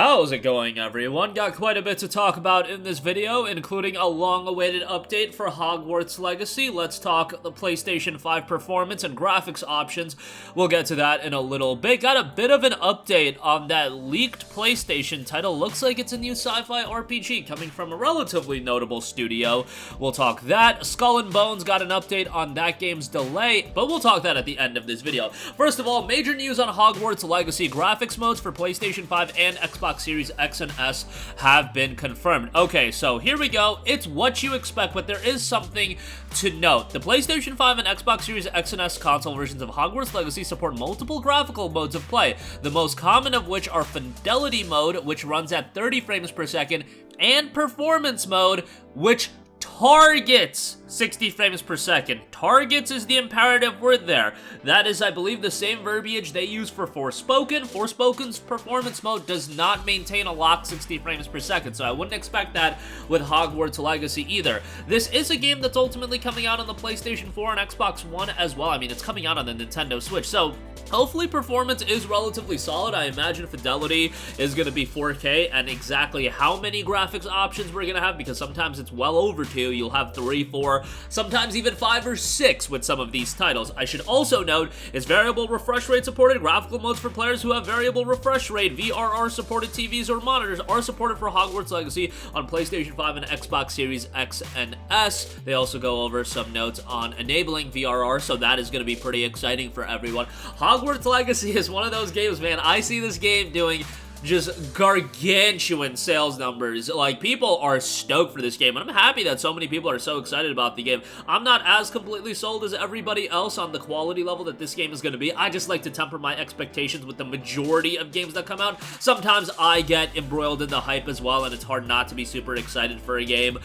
How's it going, everyone? Got quite a bit to talk about in this video, including a long-awaited update for Hogwarts Legacy. Let's talk the PlayStation 5 performance and graphics options. We'll get to that in a little bit. Got a bit of an update on that leaked PlayStation title. Looks like it's a new sci-fi RPG coming from a relatively notable studio. We'll talk that. Skull and Bones got an update on that game's delay, but we'll talk that at the end of this video. First of all, major news on Hogwarts Legacy. Graphics modes for PlayStation 5 and Xbox Series X and S have been confirmed. Okay, so here we go. It's what you expect, but there is something to note. The PlayStation 5 and Xbox Series X and S console versions of Hogwarts Legacy support multiple graphical modes of play, the most common of which are Fidelity Mode, which runs at 30 frames per second, and Performance Mode, which targets 60 frames per second. Targets is the imperative word there. That is, I believe, the same verbiage they use for Forspoken. Forspoken's performance mode does not maintain a locked 60 frames per second, so I wouldn't expect that with Hogwarts Legacy either. This is a game that's ultimately coming out on the PlayStation 4 and Xbox One as well. I mean, it's coming out on the Nintendo Switch, so hopefully performance is relatively solid. I imagine fidelity is going to be 4K, and exactly how many graphics options we're going to have, because sometimes it's well over 2, you'll have 3, 4, sometimes even 5 or 6 with some of these titles. I should also note, is variable refresh rate supported? Graphical modes for players who have variable refresh rate. VRR supported TVs or monitors are supported for Hogwarts Legacy on PlayStation 5 and Xbox Series X and S. They also go over some notes on enabling VRR, so that is going to be pretty exciting for everyone. Hogwarts Legacy is one of those games, man. I see this game doing just gargantuan sales numbers. Like, people are stoked for this game, and I'm happy that so many people are so excited about the game. I'm not as completely sold as everybody else on the quality level that this game is going to be. I just like to temper my expectations with the majority of games that come out. Sometimes I get embroiled in the hype as well, and it's hard not to be super excited for a game.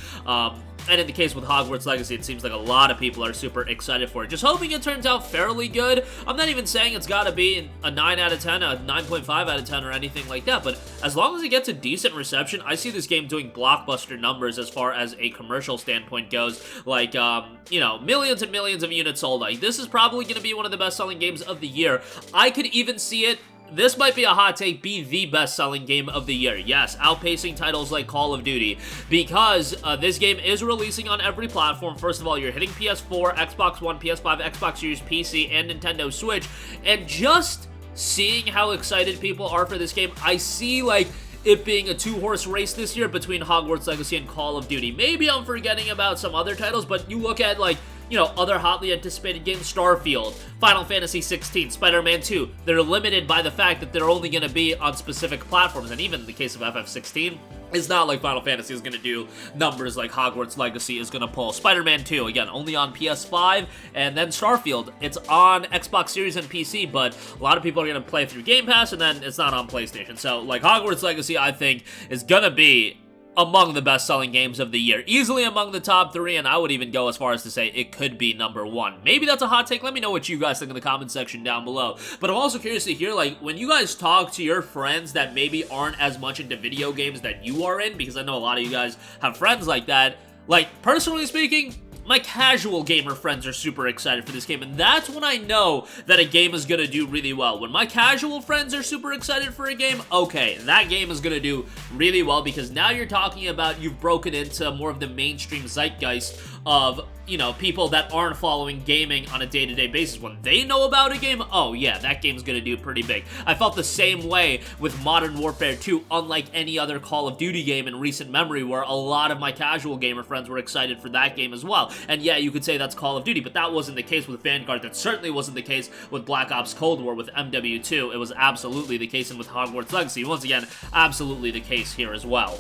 And in the case with Hogwarts Legacy, it seems like a lot of people are super excited for it. Just hoping it turns out fairly good. I'm not even saying it's got to be a 9 out of 10, a 9.5 out of 10, or anything like that, but as long as it gets a decent reception, I see this game doing blockbuster numbers as far as a commercial standpoint goes. Like, you know, millions and millions of units sold. Like, this is probably going to be one of the best-selling games of the year. I could even see it, this might be a hot take, be the best-selling game of the year. Yes, outpacing titles like Call of Duty, because this game is releasing on every platform. First of all, you're hitting PS4, Xbox One, PS5, Xbox Series, PC, and Nintendo Switch, and just seeing how excited people are for this game, I see, like, it being a two-horse race this year between Hogwarts Legacy and Call of Duty. Maybe I'm forgetting about some other titles, but you look at, like, you know, other hotly anticipated games, Starfield, Final Fantasy 16, Spider-Man 2, they're limited by the fact that they're only going to be on specific platforms, and even in the case of FF16, it's not like Final Fantasy is going to do numbers like Hogwarts Legacy is going to pull. Spider-Man 2, again, only on PS5, and then Starfield, it's on Xbox Series and PC, but a lot of people are going to play through Game Pass, and then it's not on PlayStation. So, like, Hogwarts Legacy, I think, is going to be among the best-selling games of the year. Easily among the top 3, and I would even go as far as to say it could be number 1. Maybe that's a hot take. Let me know what you guys think in the comment section down below. But I'm also curious to hear, like, when you guys talk to your friends that maybe aren't as much into video games that you are in, because I know a lot of you guys have friends like that, like, personally speaking, my casual gamer friends are super excited for this game, and that's when I know that a game is going to do really well. When my casual friends are super excited for a game, okay, that game is going to do really well, because now you're talking about you've broken into more of the mainstream zeitgeist of, you know, people that aren't following gaming on a day-to-day basis. When they know about a game, oh yeah, that game's gonna do pretty big. I felt the same way with Modern Warfare 2, unlike any other Call of Duty game in recent memory, where a lot of my casual gamer friends were excited for that game as well. And yeah, you could say that's Call of Duty, but that wasn't the case with Vanguard. That certainly wasn't the case with Black Ops Cold War with MW2. It was absolutely the case, and with Hogwarts Legacy, once again, absolutely the case here as well.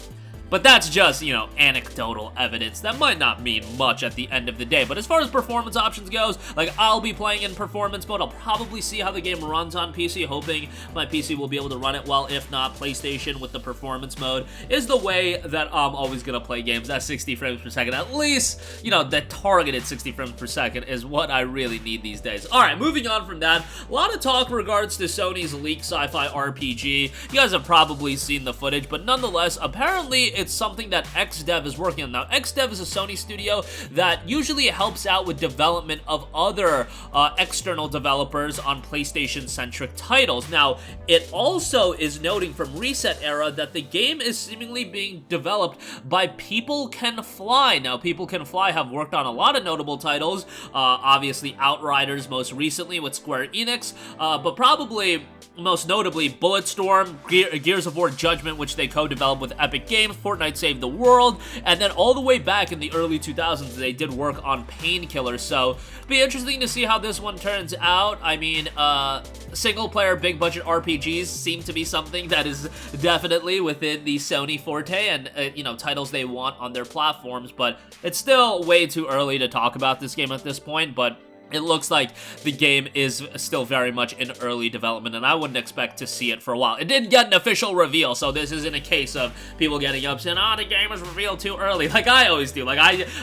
But that's just, you know, anecdotal evidence. That might not mean much at the end of the day. But as far as performance options goes, like, I'll be playing in performance mode. I'll probably see how the game runs on PC, hoping my PC will be able to run it well. If not, PlayStation with the performance mode is the way that I'm always going to play games at 60 frames per second. At least, you know, that targeted 60 frames per second is what I really need these days. Alright, moving on from that, a lot of talk regards to Sony's leaked sci-fi RPG. You guys have probably seen the footage, but nonetheless, apparently it's something that XDev is working on. Now, XDev is a Sony studio that usually helps out with development of other external developers on PlayStation-centric titles. Now, it also is noting from Reset Era that the game is seemingly being developed by People Can Fly. Now, People Can Fly have worked on a lot of notable titles, obviously Outriders most recently with Square Enix, but probably most notably Bulletstorm, Gears of War Judgment, which they co-developed with Epic Games, Fortnite Save the World, and then all the way back in the early 2000s, they did work on Painkiller, so be interesting to see how this one turns out. I mean, single-player, big-budget RPGs seem to be something that is definitely within the Sony forte and, you know, titles they want on their platforms, but it's still way too early to talk about this game at this point, but it looks like the game is still very much in early development, and I wouldn't expect to see it for a while. It didn't get an official reveal, so this isn't a case of people getting upset, oh, the game was revealed too early, like I always do. Like,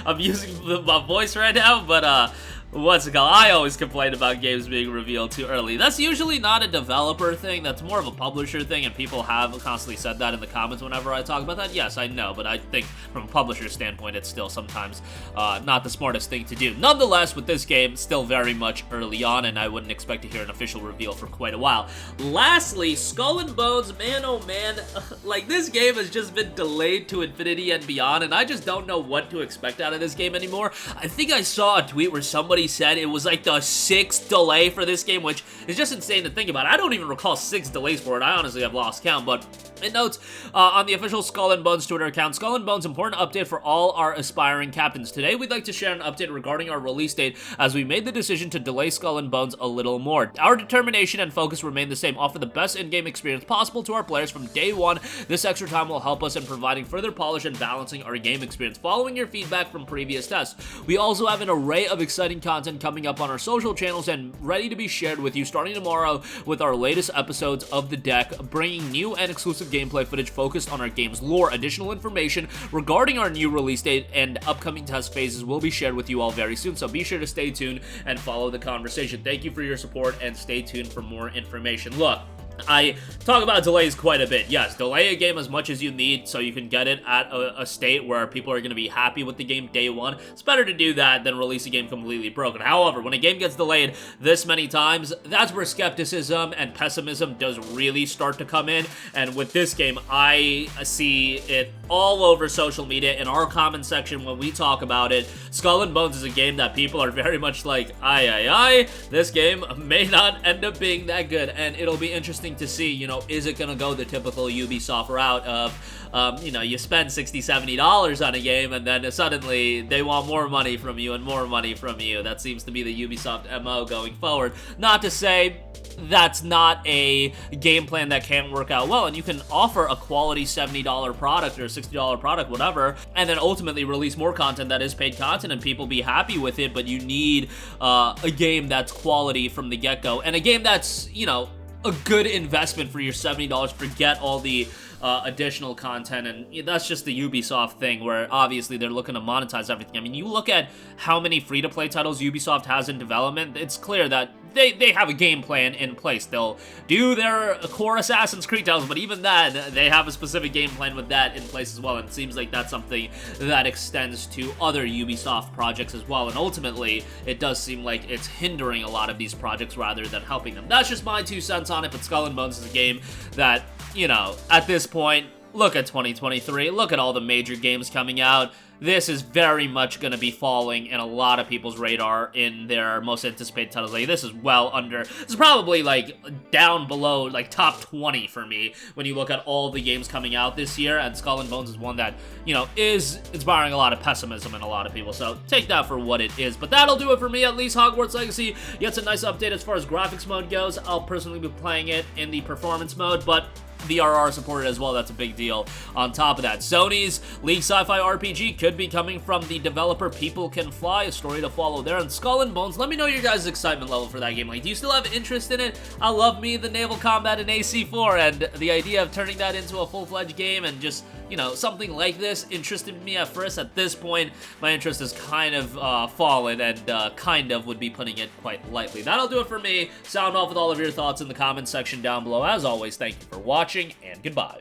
I'm using my voice right now, but, what's it called? I always complain about games being revealed too early. That's usually not a developer thing, that's more of a publisher thing, and people have constantly said that in the comments whenever I talk about that. Yes, I know, but I think from a publisher's standpoint, it's still sometimes not the smartest thing to do. Nonetheless, with this game, still very much early on, and I wouldn't expect to hear an official reveal for quite a while. Lastly, Skull and Bones, man oh man, like this game has just been delayed to infinity and beyond, and I just don't know what to expect out of this game anymore. I think I saw a tweet where somebody said it was like the 6th delay for this game, which is just insane to think about. I don't even recall 6 delays for it. I honestly have lost count, but it notes on the official Skull and Bones Twitter account, Skull and Bones, important update for all our aspiring captains. Today, we'd like to share an update regarding our release date as we made the decision to delay Skull and Bones a little more. Our determination and focus remain the same, offer the best in-game experience possible to our players from day one. This extra time will help us in providing further polish and balancing our game experience, following your feedback from previous tests. We also have an array of exciting content coming up on our social channels and ready to be shared with you starting tomorrow with our latest episodes of The Deck, bringing new and exclusive gameplay footage focused on our game's lore. Additional information regarding our new release date and upcoming test phases will be shared with you all very soon, so be sure to stay tuned and follow the conversation. Thank you for your support and stay tuned for more information. Look, I talk about delays quite a bit. Yes, delay a game as much as you need so you can get it at a state where people are going to be happy with the game day one. It's better to do that than release a game completely broken. However, when a game gets delayed this many times, that's where skepticism and pessimism does really start to come in. And with this game, I see it all over social media, in our comment section when we talk about it. Skull and Bones is a game that people are very much like, aye, this game may not end up being that good, and it'll be interesting to see, you know, is it gonna go the typical Ubisoft route of, you know, you spend $60, $70 on a game and then suddenly they want more money from you and more money from you. That seems to be the Ubisoft MO going forward. Not to say that's not a game plan that can work out well, and you can offer a quality $70 product or $60 product, whatever, and then ultimately release more content that is paid content and people be happy with it, but you need a game that's quality from the get-go, and a game that's, you know, a good investment for your $70. Forget all the additional content, and that's just the Ubisoft thing where obviously they're looking to monetize everything. I mean, you look at how many free-to-play titles Ubisoft has in development, it's clear that they have a game plan in place. They'll do their core Assassin's Creed titles, but even then, they have a specific game plan with that in place as well, and it seems like that's something that extends to other Ubisoft projects as well, and ultimately, it does seem like it's hindering a lot of these projects rather than helping them. That's just my 2 cents on it, but Skull and Bones is a game that, you know, at this point, look at 2023, look at all the major games coming out. This is very much going to be falling in a lot of people's radar in their most anticipated titles. Like, this is well under, this is probably, like, down below, like, top 20 for me when you look at all the games coming out this year, and Skull and Bones is one that, you know, is inspiring a lot of pessimism in a lot of people, so take that for what it is. But that'll do it for me, at least. Hogwarts Legacy gets a nice update as far as graphics mode goes. I'll personally be playing it in the performance mode, but VRR supported as well. That's a big deal. On top of that, Sony's League Sci-Fi RPG could be coming from the developer People Can Fly, a story to follow there. And Skull and Bones, let me know your guys' excitement level for that game. Like, do you still have interest in it? I love me the naval combat in AC4, and the idea of turning that into a full-fledged game and just, you know, something like this interested me at first. At this point, my interest has kind of fallen, and kind of would be putting it quite lightly. That'll do it for me. Sound off with all of your thoughts in the comments section down below. As always, thank you for watching, and goodbye.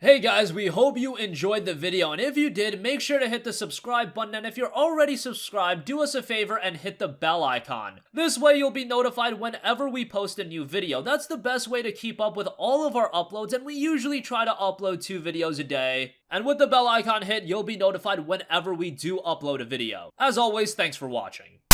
Hey guys, we hope you enjoyed the video, and if you did, make sure to hit the subscribe button, and if you're already subscribed, do us a favor and hit the bell icon. This way you'll be notified whenever we post a new video. That's the best way to keep up with all of our uploads, and we usually try to upload 2 videos a day. And with the bell icon hit, you'll be notified whenever we do upload a video. As always, thanks for watching.